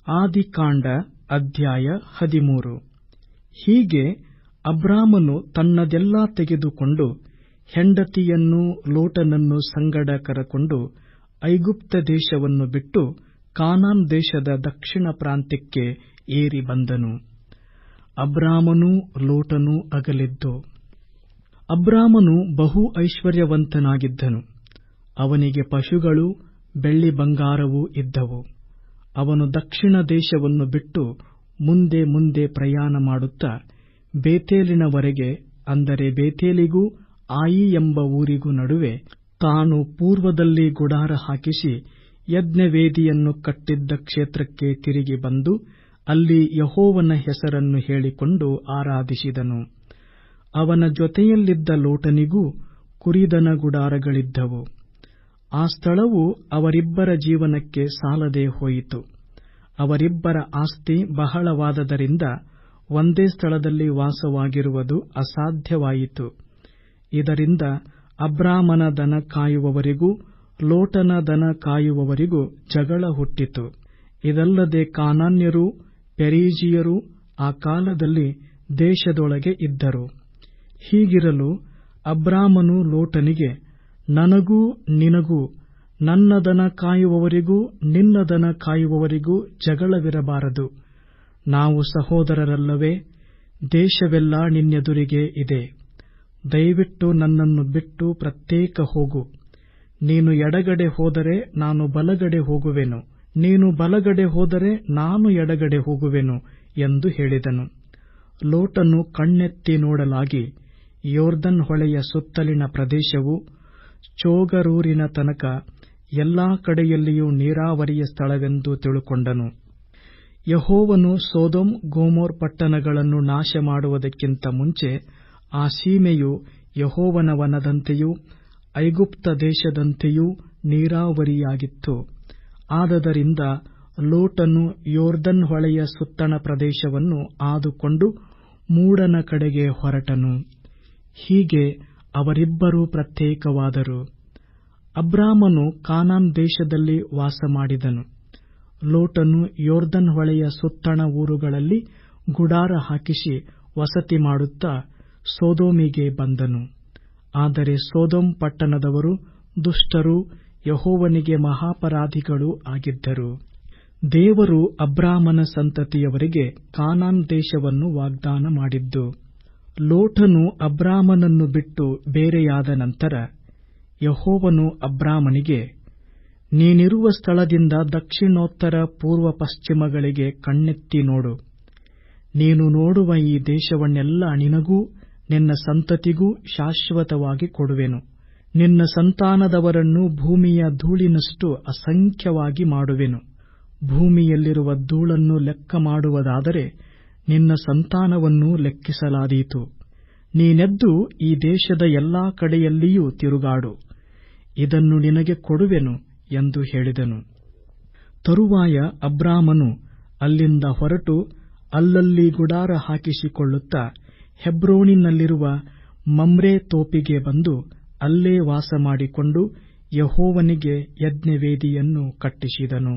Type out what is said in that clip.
ಆದಿಕಾಂಡ ಅಧ್ಯಾಯ 13. ಹೀಗೆ ಅಬ್ರಾಮನು ತನ್ನದೆಲ್ಲಾ ತೆಗೆದುಕೊಂಡು ಹೆಂಡತಿಯನ್ನೂ ಲೋಟನನ್ನು ಸಂಗಡ ಕರಕೊಂಡು ಐಗುಪ್ತ ದೇಶವನ್ನು ಬಿಟ್ಟು ಕಾನಾನ್ ದೇಶದ ದಕ್ಷಿಣ ಪ್ರಾಂತ್ಯಕ್ಕೆ ಏರಿ ಬಂದನು. ಅಬ್ರಾಮನೂ ಲೋಟನೂ ಅಗಲಿದ್ದು. ಅಬ್ರಾಮನು ಬಹು ಐಶ್ವರ್ಯವಂತನಾಗಿದ್ದನು. ಅವನಿಗೆ ಪಶುಗಳೂ ಬೆಳ್ಳಿ ಬಂಗಾರವೂ ಇದ್ದವು. ಅವನು ದಕ್ಷಿಣ ದೇಶವನ್ನು ಬಿಟ್ಟು ಮುಂದೆ ಮುಂದೆ ಪ್ರಯಾಣ ಮಾಡುತ್ತಾ ಬೇತೇಲಿನವರೆಗೆ, ಅಂದರೆ ಬೇತೇಲಿಗೂ ಆಯಿ ಎಂಬ ಊರಿಗೂ ನಡುವೆ ತಾನು ಪೂರ್ವದಲ್ಲಿ ಗುಡಾರ ಹಾಕಿಸಿ ಯಜ್ಞವೇದಿಯನ್ನು ಕಟ್ಟಿದ್ದ ಕ್ಷೇತ್ರಕ್ಕೆ ತಿರುಗಿ ಬಂದು ಅಲ್ಲಿ ಯೆಹೋವನ ಹೆಸರನ್ನು ಹೇಳಿಕೊಂಡು ಆರಾಧಿಸಿದನು. ಅವನ ಜೊತೆಯಲ್ಲಿದ್ದ ಲೋಟನಿಗೂ ಕುರಿದನ ಗುಡಾರಗಳಿದ್ದವು. ಆ ಸ್ಥಳವು ಅವರಿಬ್ಬರ ಜೀವನಕ್ಕೆ ಸಾಲದೆ ಹೋಯಿತು. ಅವರಿಬ್ಬರ ಆಸ್ತಿ ಬಹಳವಾದದರಿಂದ ಒಂದೇ ಸ್ಥಳದಲ್ಲಿ ವಾಸವಾಗಿರುವುದು ಅಸಾಧ್ಯವಾಯಿತು. ಇದರಿಂದ ಅಬ್ರಾಮನ ದನ ಕಾಯುವವರಿಗೂ ಲೋಟನ ದನ ಕಾಯುವವರಿಗೂ ಜಗಳ ಹುಟ್ಟಿತು. ಇದಲ್ಲದೆ ಕಾನಾನ್ಯರೂ ಪೆರಿಜೀಯರೂ ಆ ಕಾಲದಲ್ಲಿ ದೇಶದೊಳಗೆ ಇದ್ದರು. ಹೀಗಿರಲು ಅಬ್ರಾಮನು ಲೋಟನಿಗೆ, ನನಗೂ ನಿನಗೂ ನನ್ನ ದನ ಕಾಯುವವರಿಗೂ ನಿನ್ನ ದನ ಕಾಯುವವರಿಗೂ ಜಗಳವಿರಬಾರದು. ನಾವು ಸಹೋದರರಲ್ಲವೇ? ದೇಶವೆಲ್ಲ ನಿನ್ನೆದುರಿಗೆ ಇದೆ. ದಯವಿಟ್ಟು ನನ್ನನ್ನು ಬಿಟ್ಟು ಪ್ರತ್ಯೇಕ ಹೋಗು. ನೀನು ಎಡಗಡೆ ಹೋದರೆ ನಾನು ಬಲಗಡೆ ಹೋಗುವೆನು, ನೀನು ಬಲಗಡೆ ಹೋದರೆ ನಾನು ಎಡಗಡೆ ಹೋಗುವೆನು ಎಂದು ಹೇಳಿದನು. ಲೋಟನು ಕಣ್ಣೆತ್ತಿ ನೋಡಲಾಗಿ ಯೊರ್ದನ್ ಹೊಳೆಯ ಸುತ್ತಲಿನ ಪ್ರದೇಶವು ಚೋಗರೂರಿನ ತನಕ ಎಲ್ಲಾ ಕಡೆಯಲ್ಲಿಯೂ ನೀರಾವರಿಯ ಸ್ಥಳವೆಂದು ತಿಳುಕೊಂಡನು. ಯೆಹೋವನು ಸೊದೋಮ್ ಗೊಮೋರ್ ಪಟ್ಟಣಗಳನ್ನು ನಾಶ ಮಾಡುವುದಕ್ಕಿಂತ ಮುಂಚೆ ಆ ಸೀಮೆಯು ಯೆಹೋವನ ವನದಂತೆಯೂ ಐಗುಪ್ತ ದೇಶದಂತೆಯೂ ನೀರಾವರಿಯಾಗಿತ್ತು. ಆದದರಿಂದ ಲೋಟನು ಯೊರ್ದನ್ ಹೊಳೆಯ ಸುತ್ತಣ ಪ್ರದೇಶವನ್ನು ಆದುಕೊಂಡು ಮೂಡನ ಕಡೆಗೆ ಹೊರಟನು. ಹೀಗೆ ಅವರಿಬ್ಬರೂ ಪ್ರತ್ಯೇಕವಾದರು. ಅಬ್ರಾಮನು ಕಾನಾನ್ ದೇಶದಲ್ಲಿ ವಾಸಮಾಡಿದನು. ಲೋಟನು ಯೊರ್ದನ್ ಹೊಳೆಯ ಸುತ್ತಣ ಊರುಗಳಲ್ಲಿ ಗುಡಾರ ಹಾಕಿಸಿ ವಸತಿ ಮಾಡುತ್ತಾ ಸೊದೋಮಿಗೆ ಬಂದನು. ಆದರೆ ಸೊದೋಮ್ ಪಟ್ಟಣದವರು ದುಷ್ಟರೂ ಯೆಹೋವನಿಗೆ ಮಹಾಪರಾಧಿಗಳೂ ಆಗಿದ್ದರು. ದೇವರು ಅಬ್ರಾಮನ ಸಂತತಿಯವರಿಗೆ ಕಾನಾನ್ ದೇಶವನ್ನು ವಾಗ್ದಾನ ಮಾಡಿದ್ದು. ಲೋಟನು ಅಬ್ರಾಮನನ್ನು ಬಿಟ್ಟು ಬೇರೆಯಾದ ನಂತರ ಯೆಹೋವನು ಅಬ್ರಾಮನಿಗೆ, ನೀನಿರುವ ಸ್ಥಳದಿಂದ ದಕ್ಷಿಣೋತ್ತರ ಪೂರ್ವ ಪಶ್ಚಿಮಗಳಿಗೆ ಕಣ್ಣೆತ್ತಿ ನೋಡು. ನೀನು ನೋಡುವ ಈ ದೇಶವನ್ನೆಲ್ಲ ನಿನಗೂ ನಿನ್ನ ಸಂತತಿಗೂ ಶಾಶ್ವತವಾಗಿ ಕೊಡುವೆನು. ನಿನ್ನ ಸಂತಾನದವರನ್ನು ಭೂಮಿಯ ಧೂಳಿನಷ್ಟು ಅಸಂಖ್ಯವಾಗಿ ಮಾಡುವೆನು. ಭೂಮಿಯಲ್ಲಿರುವ ಧೂಳನ್ನು ಲೆಕ್ಕ ಮಾಡುವುದಾದರೆ ನಿನ್ನ ಸಂತಾನವನ್ನೂ ಲೆಕ್ಕಿಸಲಾದೀತು. ನೀನೆದ್ದು ಈ ದೇಶದ ಎಲ್ಲಾ ಕಡೆಯಲ್ಲಿಯೂ ತಿರುಗಾಡು. ಇದನ್ನು ನಿನಗೆ ಕೊಡುವೆನು ಎಂದು ಹೇಳಿದನು. ತರುವಾಯ ಅಬ್ರಾಮನು ಅಲ್ಲಿಂದ ಹೊರಟು ಅಲ್ಲಲ್ಲಿ ಗುಡಾರ ಹಾಕಿಸಿಕೊಳ್ಳುತ್ತಾ ಹೆಬ್ರೋನಿನಲ್ಲಿರುವ ಮಮ್ರೆ ತೋಪಿಗೆ ಬಂದು ಅಲ್ಲೇ ವಾಸಮಾಡಿಕೊಂಡು ಯೆಹೋವನಿಗೆ ಯಜ್ಞವೇದಿಯನ್ನು ಕಟ್ಟಿಸಿದನು.